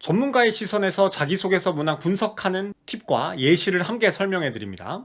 전문가의 시선에서 자기소개서 문항 분석하는 팁과 예시를 함께 설명해 드립니다.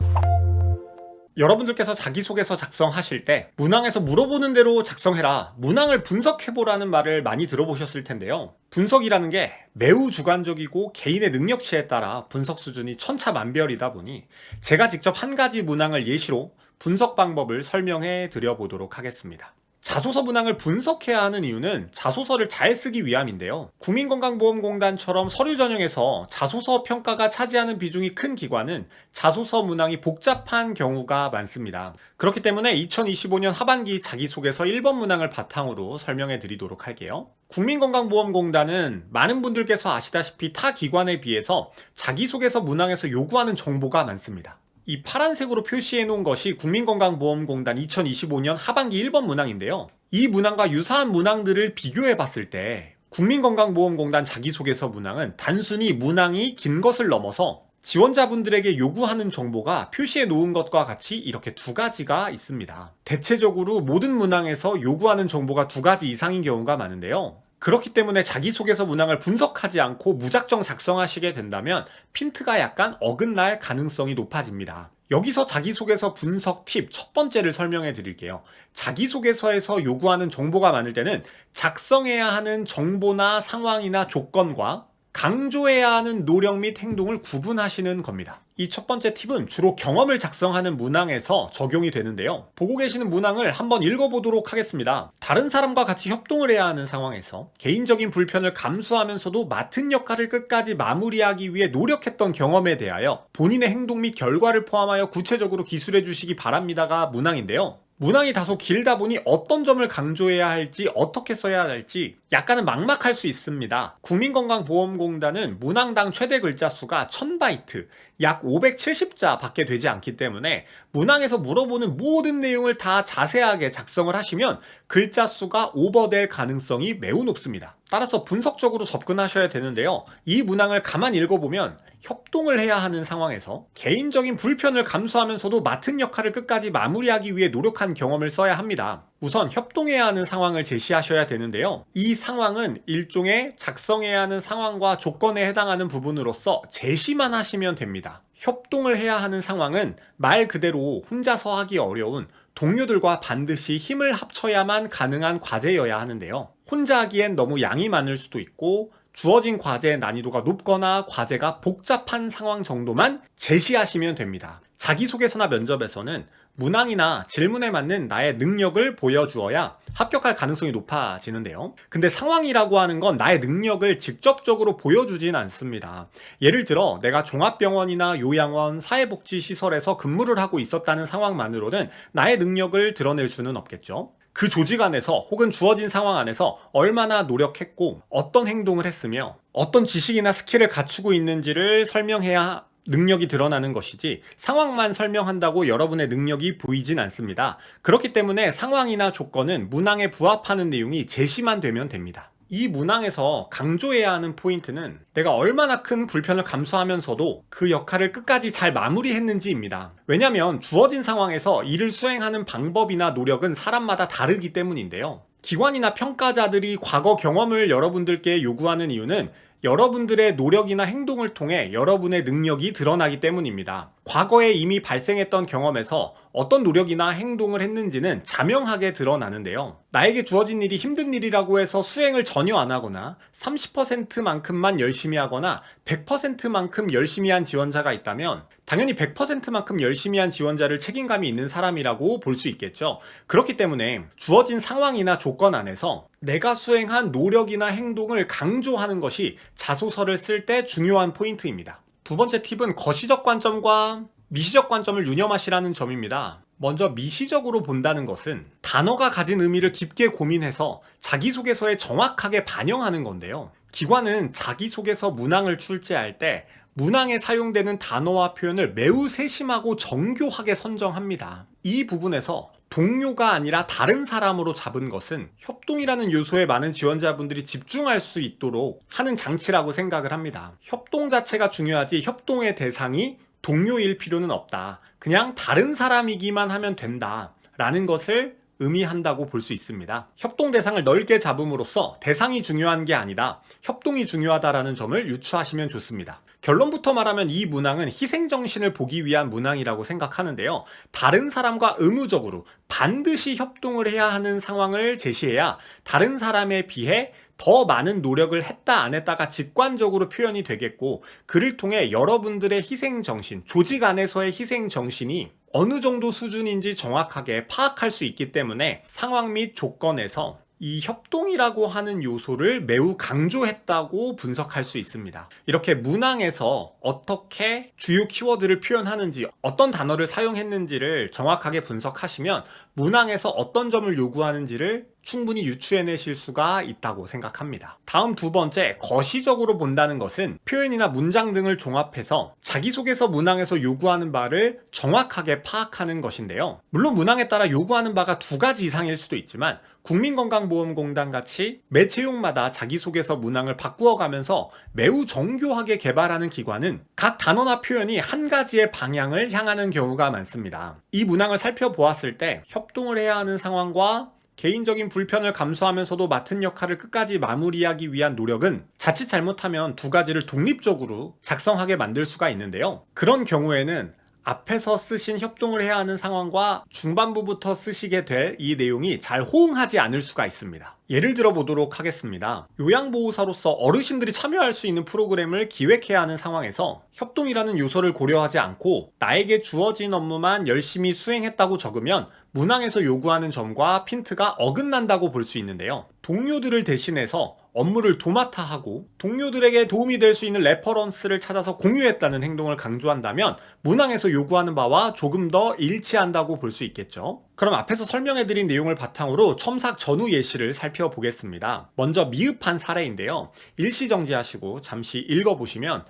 여러분들께서 자기소개서 작성하실 때 문항에서 물어보는 대로 작성해라, 문항을 분석해보라는 말을 많이 들어보셨을 텐데요. 분석이라는 게 매우 주관적이고 개인의 능력치에 따라 분석 수준이 천차만별이다 보니 제가 직접 한 가지 문항을 예시로 분석 방법을 설명해 드려보도록 하겠습니다. 자소서 문항을 분석해야 하는 이유는 자소서를 잘 쓰기 위함인데요. 국민건강보험공단처럼 서류 전형에서 자소서 평가가 차지하는 비중이 큰 기관은 자소서 문항이 복잡한 경우가 많습니다. 그렇기 때문에 2025년 하반기 자기소개서 1번 문항을 바탕으로 설명해 드리도록 할게요. 국민건강보험공단은 많은 분들께서 아시다시피 타 기관에 비해서 자기소개서 문항에서 요구하는 정보가 많습니다. 이 파란색으로 표시해 놓은 것이 국민건강보험공단 2025년 하반기 1번 문항인데요. 이 문항과 유사한 문항들을 비교해 봤을 때 국민건강보험공단 자기소개서 문항은 단순히 문항이 긴 것을 넘어서 지원자분들에게 요구하는 정보가 표시해 놓은 것과 같이 이렇게 두 가지가 있습니다. 대체적으로 모든 문항에서 요구하는 정보가 두 가지 이상인 경우가 많은데요. 그렇기 때문에 자기소개서 문항을 분석하지 않고 무작정 작성하시게 된다면 핀트가 약간 어긋날 가능성이 높아집니다. 여기서 자기소개서 분석 팁 첫 번째를 설명해 드릴게요. 자기소개서에서 요구하는 정보가 많을 때는 작성해야 하는 정보나 상황이나 조건과 강조해야 하는 노력 및 행동을 구분하시는 겁니다. 이 첫 번째 팁은 주로 경험을 작성하는 문항에서 적용이 되는데요. 보고 계시는 문항을 한번 읽어보도록 하겠습니다. 다른 사람과 같이 협동을 해야 하는 상황에서 개인적인 불편을 감수하면서도 맡은 역할을 끝까지 마무리하기 위해 노력했던 경험에 대하여 본인의 행동 및 결과를 포함하여 구체적으로 기술해 주시기 바랍니다가 문항인데요. 문항이 다소 길다 보니 어떤 점을 강조해야 할지 어떻게 써야 할지 약간은 막막할 수 있습니다. 국민건강보험공단은 문항당 최대 글자 수가 1000바이트, 약 570자 밖에 되지 않기 때문에 문항에서 물어보는 모든 내용을 다 자세하게 작성을 하시면 글자 수가 오버될 가능성이 매우 높습니다. 따라서 분석적으로 접근하셔야 되는데요. 이 문항을 가만히 읽어보면 협동을 해야 하는 상황에서 개인적인 불편을 감수하면서도 맡은 역할을 끝까지 마무리하기 위해 노력한 경험을 써야 합니다. 우선 협동해야 하는 상황을 제시하셔야 되는데요. 이 상황은 일종의 작성해야 하는 상황과 조건에 해당하는 부분으로서 제시만 하시면 됩니다. 협동을 해야 하는 상황은 말 그대로 혼자서 하기 어려운 동료들과 반드시 힘을 합쳐야만 가능한 과제여야 하는데요. 혼자 하기엔 너무 양이 많을 수도 있고 주어진 과제의 난이도가 높거나 과제가 복잡한 상황 정도만 제시하시면 됩니다. 자기소개서나 면접에서는 문항이나 질문에 맞는 나의 능력을 보여주어야 합격할 가능성이 높아지는데요. 근데 상황이라고 하는 건 나의 능력을 직접적으로 보여주진 않습니다. 예를 들어 내가 종합병원이나 요양원, 사회복지시설에서 근무를 하고 있었다는 상황만으로는 나의 능력을 드러낼 수는 없겠죠. 그 조직 안에서 혹은 주어진 상황 안에서 얼마나 노력했고 어떤 행동을 했으며 어떤 지식이나 스킬을 갖추고 있는지를 설명해야 능력이 드러나는 것이지 상황만 설명한다고 여러분의 능력이 보이진 않습니다. 그렇기 때문에 상황이나 조건은 문항에 부합하는 내용이 제시만 되면 됩니다. 이 문항에서 강조해야 하는 포인트는 내가 얼마나 큰 불편을 감수하면서도 그 역할을 끝까지 잘 마무리했는지입니다. 왜냐하면 주어진 상황에서 일을 수행하는 방법이나 노력은 사람마다 다르기 때문인데요. 기관이나 평가자들이 과거 경험을 여러분들께 요구하는 이유는 여러분들의 노력이나 행동을 통해 여러분의 능력이 드러나기 때문입니다. 과거에 이미 발생했던 경험에서 어떤 노력이나 행동을 했는지는 자명하게 드러나는데요. 나에게 주어진 일이 힘든 일이라고 해서 수행을 전혀 안 하거나 30%만큼만 열심히 하거나 100%만큼 열심히 한 지원자가 있다면 당연히 100%만큼 열심히 한 지원자를 책임감이 있는 사람이라고 볼 수 있겠죠. 그렇기 때문에 주어진 상황이나 조건 안에서 내가 수행한 노력이나 행동을 강조하는 것이 자소서를 쓸 때 중요한 포인트입니다. 두 번째 팁은 거시적 관점과 미시적 관점을 유념하시라는 점입니다. 먼저 미시적으로 본다는 것은 단어가 가진 의미를 깊게 고민해서 자기소개서에 정확하게 반영하는 건데요. 기관은 자기소개서 문항을 출제할 때 문항에 사용되는 단어와 표현을 매우 세심하고 정교하게 선정합니다. 이 부분에서 동료가 아니라 다른 사람으로 잡은 것은 협동이라는 요소에 많은 지원자분들이 집중할 수 있도록 하는 장치라고 생각을 합니다. 협동 자체가 중요하지 협동의 대상이 동료일 필요는 없다. 그냥 다른 사람이기만 하면 된다. 라는 것을 의미한다고 볼 수 있습니다. 협동 대상을 넓게 잡음으로써 대상이 중요한 게 아니다, 협동이 중요하다라는 점을 유추하시면 좋습니다. 결론부터 말하면 이 문항은 희생정신을 보기 위한 문항이라고 생각하는데요. 다른 사람과 의무적으로 반드시 협동을 해야 하는 상황을 제시해야 다른 사람에 비해 더 많은 노력을 했다 안 했다가 직관적으로 표현이 되겠고, 그를 통해 여러분들의 희생정신, 조직 안에서의 희생정신이 어느 정도 수준인지 정확하게 파악할 수 있기 때문에 상황 및 조건에서 이 협동이라고 하는 요소를 매우 강조했다고 분석할 수 있습니다. 이렇게 문항에서 어떻게 주요 키워드를 표현하는지, 어떤 단어를 사용했는지를 정확하게 분석하시면 문항에서 어떤 점을 요구하는지를 충분히 유추해내실 수가 있다고 생각합니다. 다음 두 번째, 거시적으로 본다는 것은 표현이나 문장 등을 종합해서 자기소개서 문항에서 요구하는 바를 정확하게 파악하는 것인데요. 물론 문항에 따라 요구하는 바가 두 가지 이상일 수도 있지만 국민건강보험공단 같이 매체용마다 자기소개서 문항을 바꾸어가면서 매우 정교하게 개발하는 기관은 각 단어나 표현이 한 가지의 방향을 향하는 경우가 많습니다. 이 문항을 살펴보았을 때 협동을 해야 하는 상황과 개인적인 불편을 감수하면서도 맡은 역할을 끝까지 마무리하기 위한 노력은 자칫 잘못하면 두 가지를 독립적으로 작성하게 만들 수가 있는데요. 그런 경우에는 앞에서 쓰신 협동을 해야 하는 상황과 중반부부터 쓰시게 될 이 내용이 잘 호응하지 않을 수가 있습니다. 예를 들어 보도록 하겠습니다. 요양보호사로서 어르신들이 참여할 수 있는 프로그램을 기획해야 하는 상황에서 협동이라는 요소를 고려하지 않고 나에게 주어진 업무만 열심히 수행했다고 적으면 문항에서 요구하는 점과 핀트가 어긋난다고 볼 수 있는데요. 동료들을 대신해서 업무를 도맡아 하고 동료들에게 도움이 될 수 있는 레퍼런스를 찾아서 공유했다는 행동을 강조한다면 문항에서 요구하는 바와 조금 더 일치한다고 볼 수 있겠죠. 그럼 앞에서 설명해드린 내용을 바탕으로 첨삭 전후 예시를 살펴보겠습니다. 먼저 미흡한 사례인데요. 일시정지하시고 잠시 읽어보시면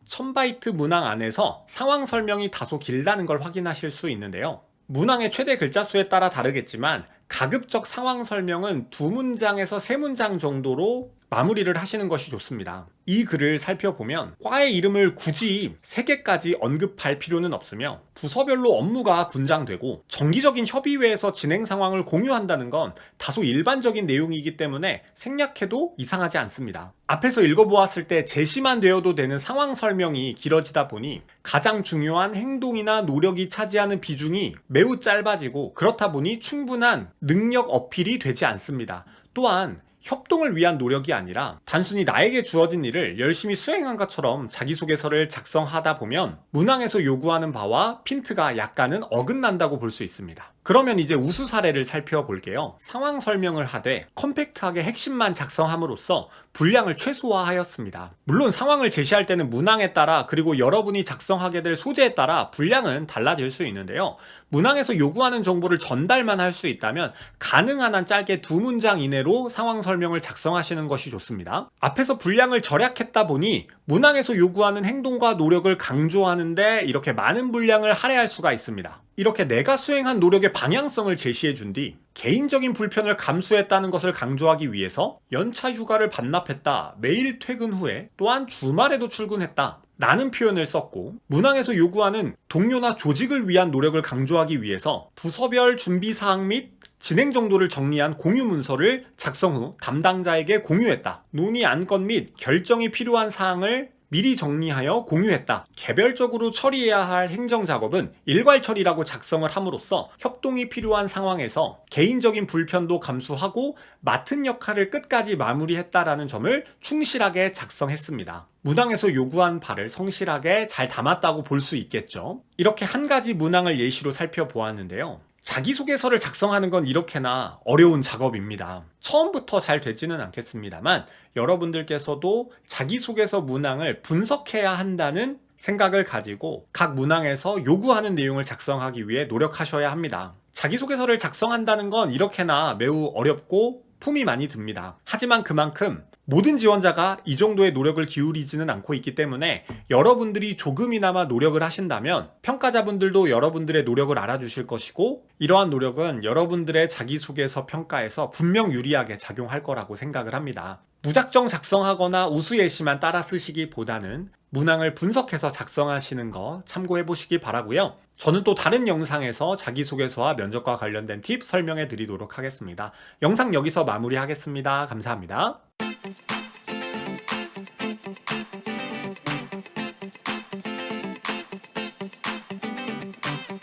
1000바이트 문항 안에서 상황 설명이 다소 길다는 걸 확인하실 수 있는데요. 문항의 최대 글자 수에 따라 다르겠지만 가급적 상황 설명은 2문장에서 3문장 정도로 마무리를 하시는 것이 좋습니다. 이 글을 살펴보면 과의 이름을 굳이 3개까지 언급할 필요는 없으며 부서별로 업무가 분장되고 정기적인 협의회에서 진행 상황을 공유한다는 건 다소 일반적인 내용이기 때문에 생략해도 이상하지 않습니다. 앞에서 읽어보았을 때 제시만 되어도 되는 상황 설명이 길어지다 보니 가장 중요한 행동이나 노력이 차지하는 비중이 매우 짧아지고, 그렇다 보니 충분한 능력 어필이 되지 않습니다. 또한 협동을 위한 노력이 아니라 단순히 나에게 주어진 일을 열심히 수행한 것처럼 자기소개서를 작성하다 보면 문항에서 요구하는 바와 핀트가 약간은 어긋난다고 볼 수 있습니다. 그러면 이제 우수 사례를 살펴볼게요. 상황 설명을 하되 컴팩트하게 핵심만 작성함으로써 분량을 최소화하였습니다. 물론 상황을 제시할 때는 문항에 따라, 그리고 여러분이 작성하게 될 소재에 따라 분량은 달라질 수 있는데요. 문항에서 요구하는 정보를 전달만 할 수 있다면 가능한 한 짧게 2문장 이내로 상황 설명을 작성하시는 것이 좋습니다. 앞에서 분량을 절약했다 보니 문항에서 요구하는 행동과 노력을 강조하는데 이렇게 많은 분량을 할애할 수가 있습니다. 이렇게 내가 수행한 노력의 방향성을 제시해 준 뒤 개인적인 불편을 감수했다는 것을 강조하기 위해서 연차 휴가를 반납했다, 매일 퇴근 후에 또한 주말에도 출근했다 라는 표현을 썼고, 문항에서 요구하는 동료나 조직을 위한 노력을 강조하기 위해서 부서별 준비사항 및 진행 정도를 정리한 공유 문서를 작성 후 담당자에게 공유했다, 논의 안건 및 결정이 필요한 사항을 미리 정리하여 공유했다, 개별적으로 처리해야 할 행정작업은 일괄 처리라고 작성을 함으로써 협동이 필요한 상황에서 개인적인 불편도 감수하고 맡은 역할을 끝까지 마무리했다라는 점을 충실하게 작성했습니다. 문항에서 요구한 바를 성실하게 잘 담았다고 볼 수 있겠죠. 이렇게 한 가지 문항을 예시로 살펴보았는데요. 자기소개서를 작성하는 건 이렇게나 어려운 작업입니다. 처음부터 잘 되지는 않겠습니다만 여러분들께서도 자기소개서 문항을 분석해야 한다는 생각을 가지고 각 문항에서 요구하는 내용을 작성하기 위해 노력하셔야 합니다. 자기소개서를 작성한다는 건 이렇게나 매우 어렵고 품이 많이 듭니다. 하지만 그만큼 모든 지원자가 이 정도의 노력을 기울이지는 않고 있기 때문에 여러분들이 조금이나마 노력을 하신다면 평가자분들도 여러분들의 노력을 알아주실 것이고, 이러한 노력은 여러분들의 자기소개서 평가에서 분명 유리하게 작용할 거라고 생각을 합니다. 무작정 작성하거나 우수 예시만 따라 쓰시기보다는 문항을 분석해서 작성하시는 거 참고해 보시기 바라고요. 저는 또 다른 영상에서 자기소개서와 면접과 관련된 팁 설명해 드리도록 하겠습니다. 영상 여기서 마무리하겠습니다. 감사합니다.